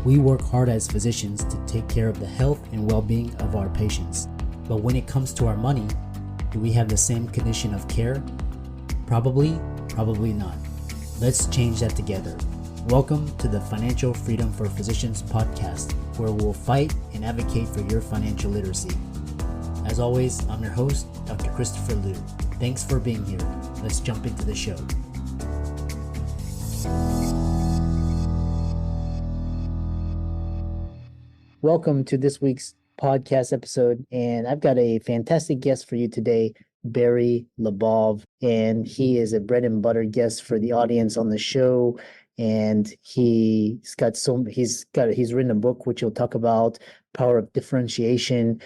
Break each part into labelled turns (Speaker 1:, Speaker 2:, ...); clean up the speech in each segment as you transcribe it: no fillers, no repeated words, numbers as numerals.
Speaker 1: We work hard as physicians to take care of the health and well-being of our patients. But when it comes to our money, do we have the same condition of care? Probably not. Let's change that together. Welcome to the Financial Freedom for Physicians podcast, where we'll fight and advocate for your financial literacy. As always, I'm your host, Dr. Christopher Liu. Thanks for being here. Let's jump into the show. Welcome to this week's podcast episode, and I've got a fantastic guest for you today, Barry LaBov, and he is a bread and butter guest for the audience on the show. And he's written a book which he'll talk about, Power of Differentiation.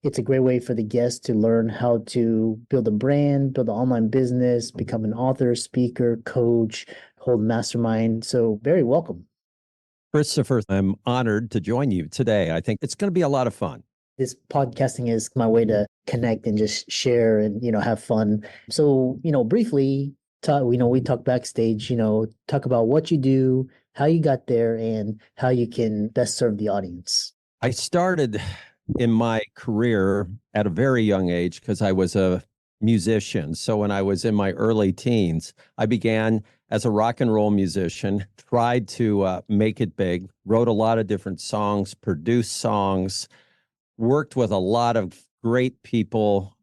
Speaker 1: It's a great way for the guest to learn how to build a brand, build an online business, become an author, speaker, coach, hold mastermind. So, Barry, welcome.
Speaker 2: Christopher, I'm honored to join you today. I think it's going to be a lot of fun.
Speaker 1: This podcasting is my way to connect and just share and, have fun. So, briefly, we talk backstage, talk about what you do, how you got there, and how you can best serve the audience.
Speaker 2: I started in my career at a very young age because I was a musician. So when I was in my early teens, I began as a rock and roll musician, tried to make it big, wrote a lot of different songs, produced songs, worked with a lot of great people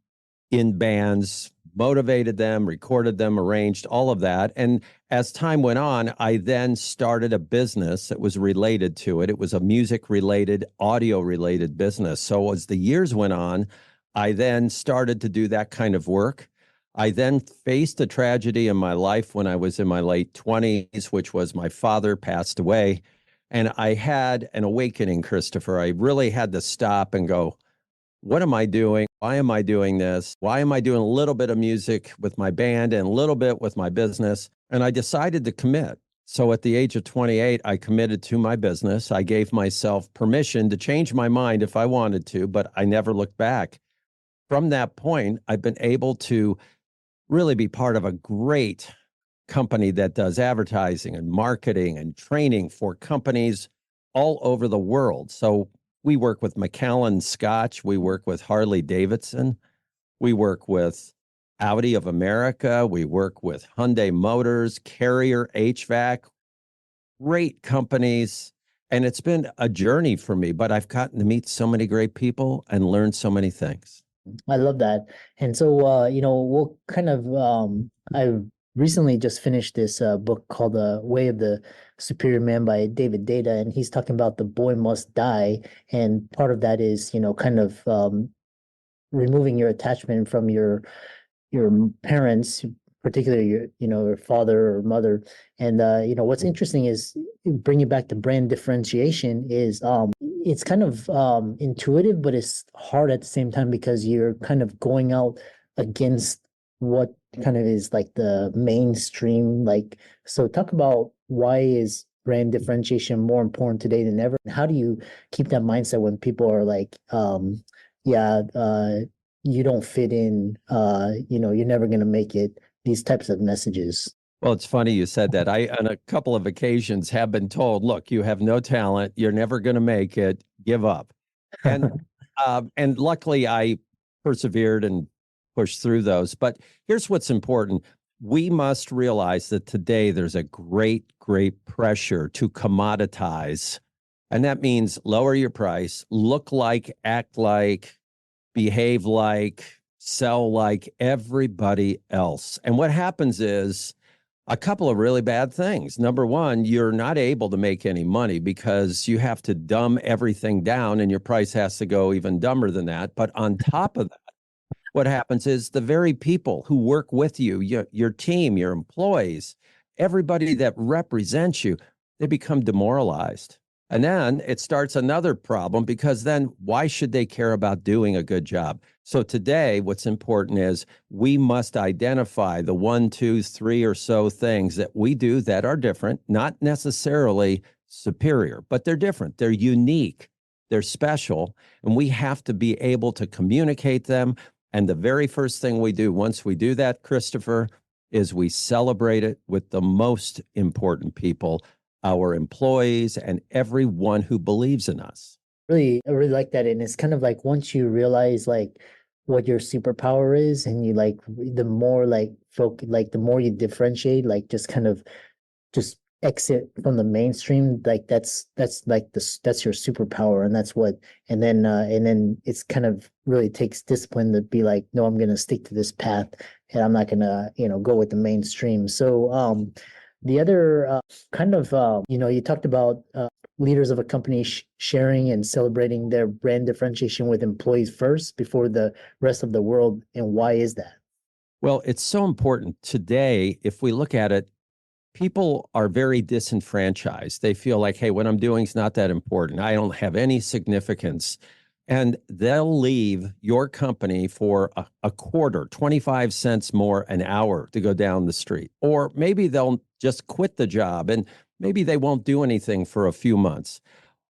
Speaker 2: in bands, motivated them, recorded them, arranged all of that. And as time went on, I then started a business that was related to it. It was a music-related, audio-related business. So as the years went on, I then started to do that kind of work. I then faced a tragedy in my life when I was in my late 20s, which was my father passed away. And I had an awakening, Christopher. I really had to stop and go, what am I doing? Why am I doing this? Why am I doing a little bit of music with my band and a little bit with my business? And I decided to commit. So at the age of 28, I committed to my business. I gave myself permission to change my mind if I wanted to, but I never looked back. From that point, I've been able to really be part of a great company that does advertising and marketing and training for companies all over the world. So we work with Macallan Scotch, we work with Harley Davidson, we work with Audi of America, we work with Hyundai Motors, Carrier HVAC, great companies. And it's been a journey for me, but I've gotten to meet so many great people and learn so many things.
Speaker 1: I love that. And so, we'll kind of, I recently just finished this book called The Way of the Superior Man by David Data, and he's talking about the boy must die. And part of that is, kind of removing your attachment from your parents, particularly your father or mother. And, what's interesting is bringing back the brand differentiation is it's kind of intuitive, but it's hard at the same time because you're kind of going out against what kind of is like the mainstream. So talk about why is brand differentiation more important today than ever? How do you keep that mindset when people are like, you don't fit in, you're never going to make it, these types of messages?
Speaker 2: Well, it's funny you said that. I, on a couple of occasions, have been told, look, you have no talent. You're never going to make it. Give up. And and luckily, I persevered and pushed through those. But here's what's important. We must realize that today there's a great pressure to commoditize. And that means lower your price, look like, act like, behave like, sell like everybody else. And what happens is a couple of really bad things. Number one, you're not able to make any money because you have to dumb everything down and your price has to go even dumber than that. But on top of that, what happens is the very people who work with you, your team, your employees, everybody that represents you, they become demoralized. And then it starts another problem because then why should they care about doing a good job? So today, what's important is we must identify the 1, 2, 3 or so things that we do that are different, not necessarily superior, but they're different. They're unique. They're special. And we have to be able to communicate them. And the very first thing we do once we do that, Christopher, is we celebrate it with the most important people our employees, and everyone who believes in us.
Speaker 1: I really like that. And it's kind of like once you realize like what your superpower is, and you like the more like the more you differentiate, like just kind of just exit from the mainstream, like that's like that's your superpower, and that's what and then it's kind of really takes discipline to be like, no, I'm gonna stick to this path, and I'm not gonna, go with the mainstream. So the other kind of you talked about leaders of a company sharing and celebrating their brand differentiation with employees first before the rest of the world. And why is that?
Speaker 2: Well, it's so important today. If we look at it, people are very disenfranchised. They feel like, hey, what I'm doing is not that important. I don't have any significance. And they'll leave your company for a quarter, 25 cents more an hour to go down the street. Or maybe they'll just quit the job and maybe they won't do anything for a few months.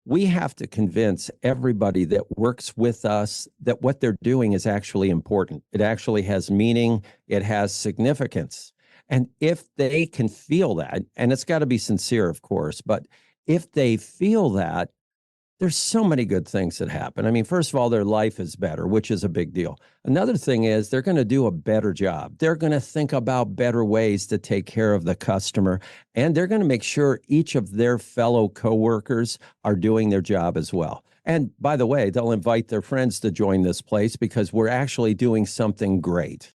Speaker 2: We have to convince everybody that works with us that what they're doing is actually important. It actually has meaning. It has significance. And if they can feel that, and it's got to be sincere, of course, but if they feel that, there's so many good things that happen. I mean, first of all, their life is better, which is a big deal. Another thing is they're going to do a better job. They're going to think about better ways to take care of the customer, and they're going to make sure each of their fellow coworkers are doing their job as well. And by the way, they'll invite their friends to join this place because we're actually doing something great.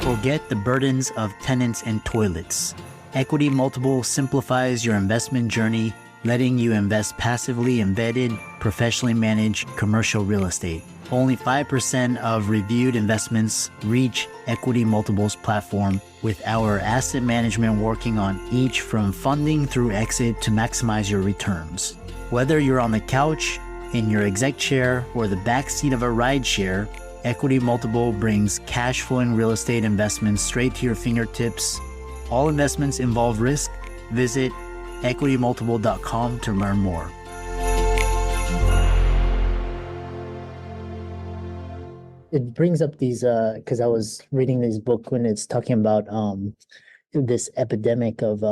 Speaker 3: Forget the burdens of tenants and toilets. Equity Multiple simplifies your investment journey, letting you invest passively in vetted, professionally managed commercial real estate. Only 5% of reviewed investments reach Equity Multiple's platform, with our asset management working on each from funding through exit to maximize your returns. Whether you're on the couch, in your exec chair, or the backseat of a rideshare, Equity Multiple brings cash flowing real estate investments straight to your fingertips. All investments involve risk. Visit equitymultiple.com to learn more.
Speaker 1: It brings up these because I was reading this book when it's talking about this epidemic of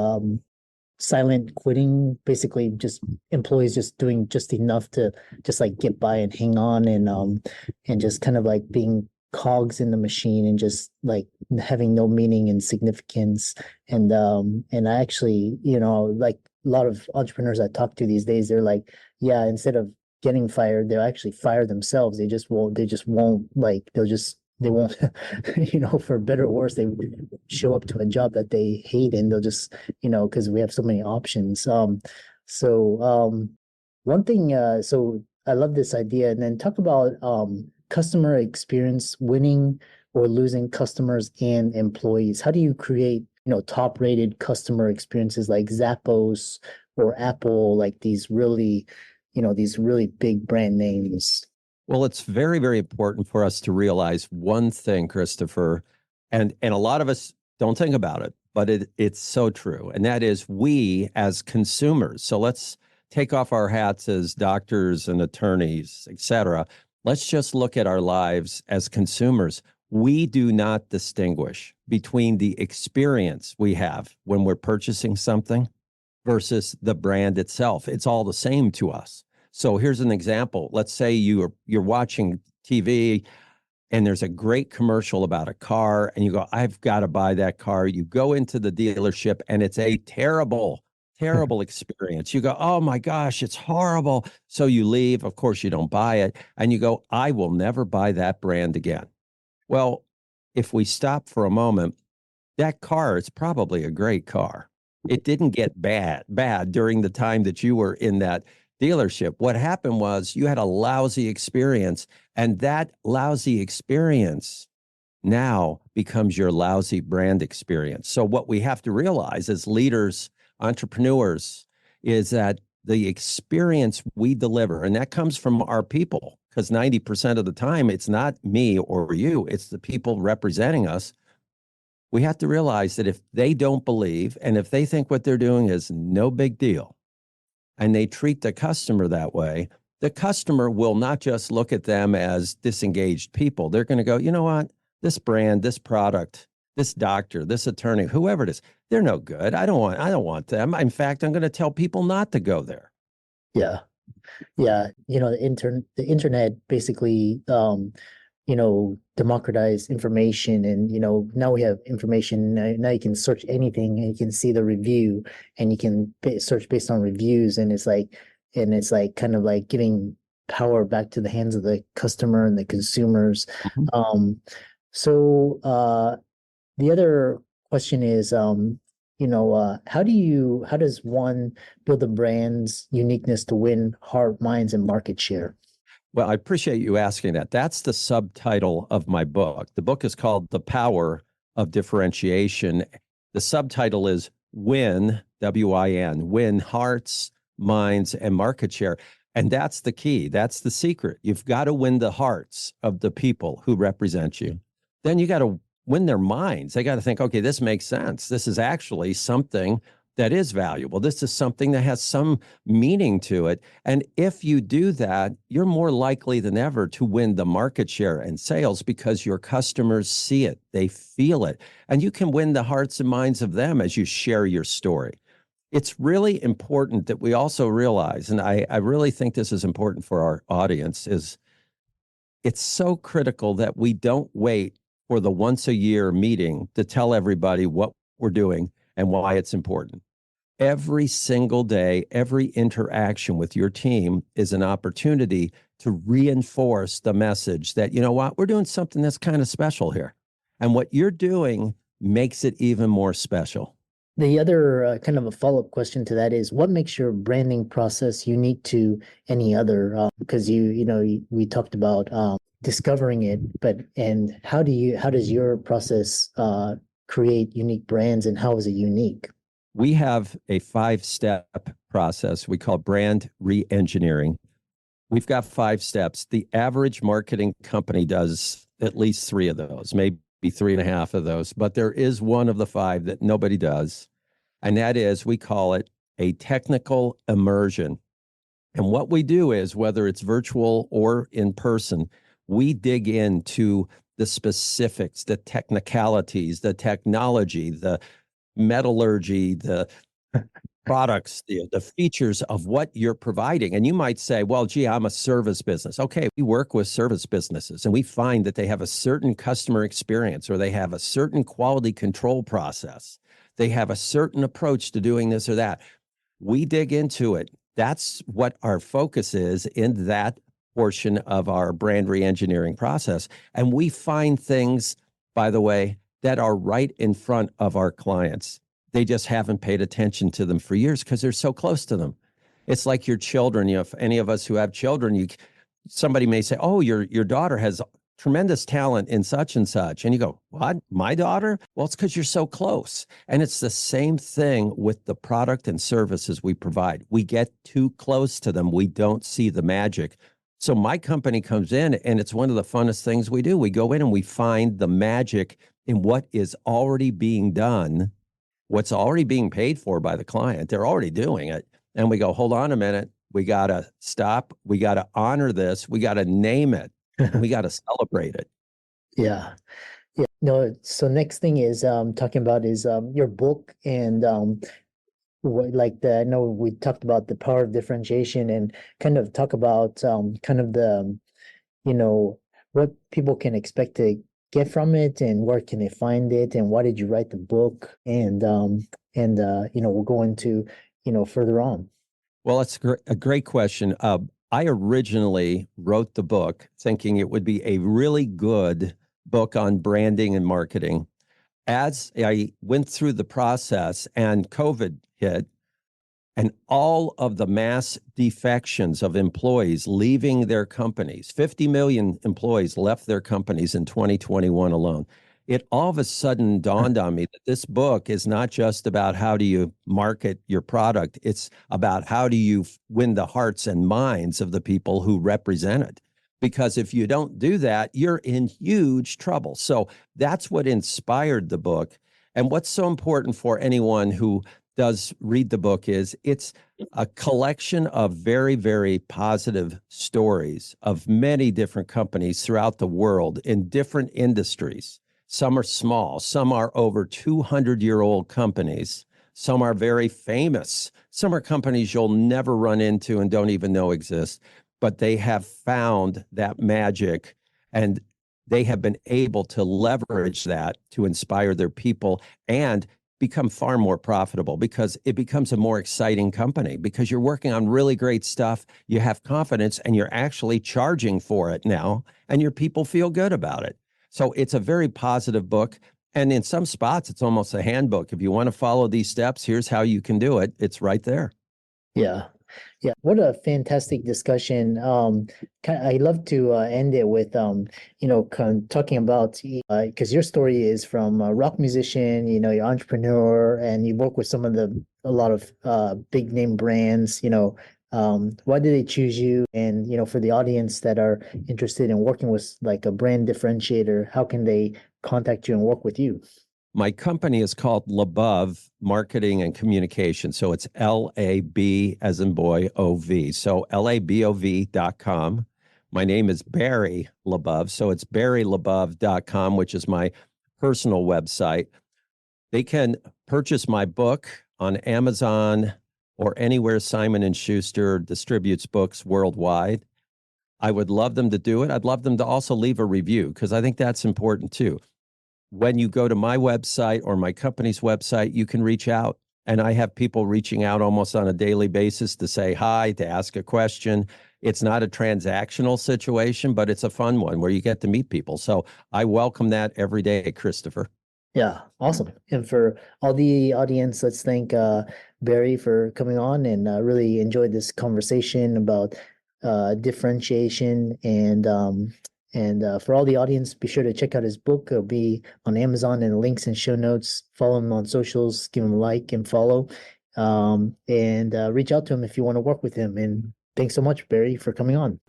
Speaker 1: silent quitting, basically just employees just doing just enough to just like get by and hang on, and just kind of like being cogs in the machine and just like having no meaning and significance. And I actually, like a lot of entrepreneurs I talk to these days, they're like, yeah, instead of getting fired, they'll actually fire themselves. They won't like, they won't, for better or worse, they show up to a job that they hate, and they'll just, because we have so many options. One thing, so I love this idea. And then talk about customer experience, winning or losing customers and employees. How do you create, top rated customer experiences like Zappos or Apple, like these really big brand names?
Speaker 2: Well, it's very, very important for us to realize one thing, Christopher, and a lot of us don't think about it, but it's so true. And that is we as consumers. So let's take off our hats as doctors and attorneys, et cetera. Let's just look at our lives as consumers. We do not distinguish between the experience we have when we're purchasing something versus the brand itself. It's all the same to us. So here's an example. Let's say you're watching TV and there's a great commercial about a car and you go, I've got to buy that car. You go into the dealership and it's a terrible experience. You go, oh my gosh, it's horrible. So you leave. Of course, you don't buy it. And you go, I will never buy that brand again. Well, if we stop for a moment, that car is probably a great car. It didn't get bad during the time that you were in that dealership. What happened was you had a lousy experience, and that lousy experience now becomes your lousy brand experience. So what we have to realize as leaders, entrepreneurs, is that the experience we deliver, and that comes from our people, because 90% of the time it's not me or you, it's the people representing us. We have to realize that if they don't believe, and if they think what they're doing is no big deal, and they treat the customer that way, the customer will not just look at them as disengaged people. They're going to go, you know what? This brand, this product this doctor, this attorney, whoever it is, they're no good. I don't want them. In fact, I'm going to tell people not to go there.
Speaker 1: Yeah. Yeah. The internet basically democratize information, and now we have information. Now you can search anything and you can see the review, and you can search based on reviews, and it's like kind of like giving power back to the hands of the customer and the consumers.
Speaker 2: Mhm.
Speaker 1: So the other question is, how does one build a brand's uniqueness to win heart, minds, and market share?
Speaker 2: Well, I appreciate you asking that. That's the subtitle of my book. The book is called The Power of Differentiation. The subtitle is Win, W-I-N, Win Hearts, Minds, and Market Share. And that's the key. That's the secret. You've got to win the hearts of the people who represent you. Then you got to win their minds. They got to think, okay, this makes sense. This is actually something that is valuable. This is something that has some meaning to it. And if you do that, you're more likely than ever to win the market share and sales because your customers see it, they feel it, and you can win the hearts and minds of them as you share your story. It's really important that we also realize, and I really think this is important for our audience, is it's so critical that we don't wait for the once a year meeting to tell everybody what we're doing and why it's important. Every single day, every interaction with your team is an opportunity to reinforce the message that, you know what, we're doing something that's kind of special here. And what you're doing makes it even more special.
Speaker 1: The other kind of a follow-up question to that is, what makes your branding process unique to any other? Because we talked about discovering it, and how does your process create unique brands, and how is it unique?
Speaker 2: We have a 5-step process we call brand re-engineering. We've got 5 steps. The average marketing company does at least 3 of those, maybe 3.5 of those, but there is one of the 5 that nobody does. And that is, we call it a technical immersion. And what we do is, whether it's virtual or in person, we dig into the specifics, the technicalities, the technology, the metallurgy, the products, the features of what you're providing. And you might say, well, gee, I'm a service business. Okay, we work with service businesses and we find that they have a certain customer experience, or they have a certain quality control process. They have a certain approach to doing this or that. We dig into it. That's what our focus is in that portion of our brand re-engineering process. And we find things, by the way, that are right in front of our clients. They just haven't paid attention to them for years because they're so close to them. It's like your children. If any of us who have children, somebody may say, oh, your daughter has tremendous talent in such and such. And you go, what? My daughter? Well, it's because you're so close. And it's the same thing with the product and services we provide. We get too close to them. We don't see the magic. So my company comes in, and it's one of the funnest things we do. We go in and we find the magic in what is already being done, what's already being paid for by the client. They're already doing it. And we go, hold on a minute. We got to stop. We got to honor this. We got to name it. We got to celebrate it.
Speaker 1: Yeah. Yeah. No, so next thing is talking about is your book, and I know we talked about the power of differentiation, and kind of talk about kind of the what people can expect to get from it, and where can they find it, and why did you write the book, and we'll go into further on.
Speaker 2: Well, it's a great question. I originally wrote the book thinking it would be a really good book on branding and marketing. As I went through the process and COVID hit, and all of the mass defections of employees leaving their companies, 50 million employees left their companies in 2021 alone. It all of a sudden dawned on me that this book is not just about how do you market your product. It's about how do you win the hearts and minds of the people who represent it. Because if you don't do that, you're in huge trouble. So that's what inspired the book. And what's so important for anyone who does read the book is it's a collection of very, very positive stories of many different companies throughout the world in different industries. Some are small. Some are over 200-year-old companies. Some are very famous. Some are companies you'll never run into and don't even know exist. But they have found that magic, and they have been able to leverage that to inspire their people and become far more profitable, because it becomes a more exciting company because you're working on really great stuff. You have confidence and you're actually charging for it now, and your people feel good about it. So it's a very positive book. And in some spots, it's almost a handbook. If you want to follow these steps, here's how you can do it. It's right there.
Speaker 1: Yeah. Yeah. What a fantastic discussion. I love to end it with, talking about, because your story is from a rock musician, you're entrepreneur, and you work with a lot of big name brands, why did they choose you? And, for the audience that are interested in working with like a brand differentiator, how can they contact you and work with you?
Speaker 2: My company is called LaBov Marketing and Communication. So it's LAB as in boy, OV. So LABOV.com. My name is Barry LaBov. So it's BarryLaBov.com, which is my personal website. They can purchase my book on Amazon or anywhere Simon & Schuster distributes books worldwide. I would love them to do it. I'd love them to also leave a review, because I think that's important too. When you go to my website or my company's website, you can reach out. And I have people reaching out almost on a daily basis to say hi, to ask a question. It's not a transactional situation, but it's a fun one where you get to meet people. So I welcome that every day, Christopher.
Speaker 1: Yeah, awesome. And for all the audience, let's thank Barry for coming on, and really enjoyed this conversation about differentiation. And for all the audience, be sure to check out his book. It'll be on Amazon, and links and show notes. Follow him on socials, give him a like and follow, and reach out to him if you want to work with him. And thanks so much, Barry, for coming on.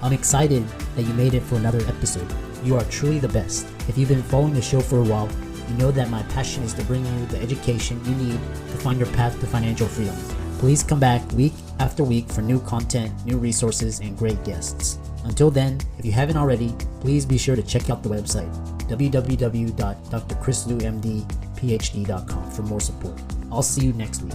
Speaker 3: I'm excited that you made it for another episode. You are truly the best. If you've been following the show for a while, you know that my passion is to bring you the education you need to find your path to financial freedom. Please come back week after week for new content, new resources, and great guests. Until then, if you haven't already, please be sure to check out the website, www.drchrislewmdphd.com, for more support. I'll see you next week.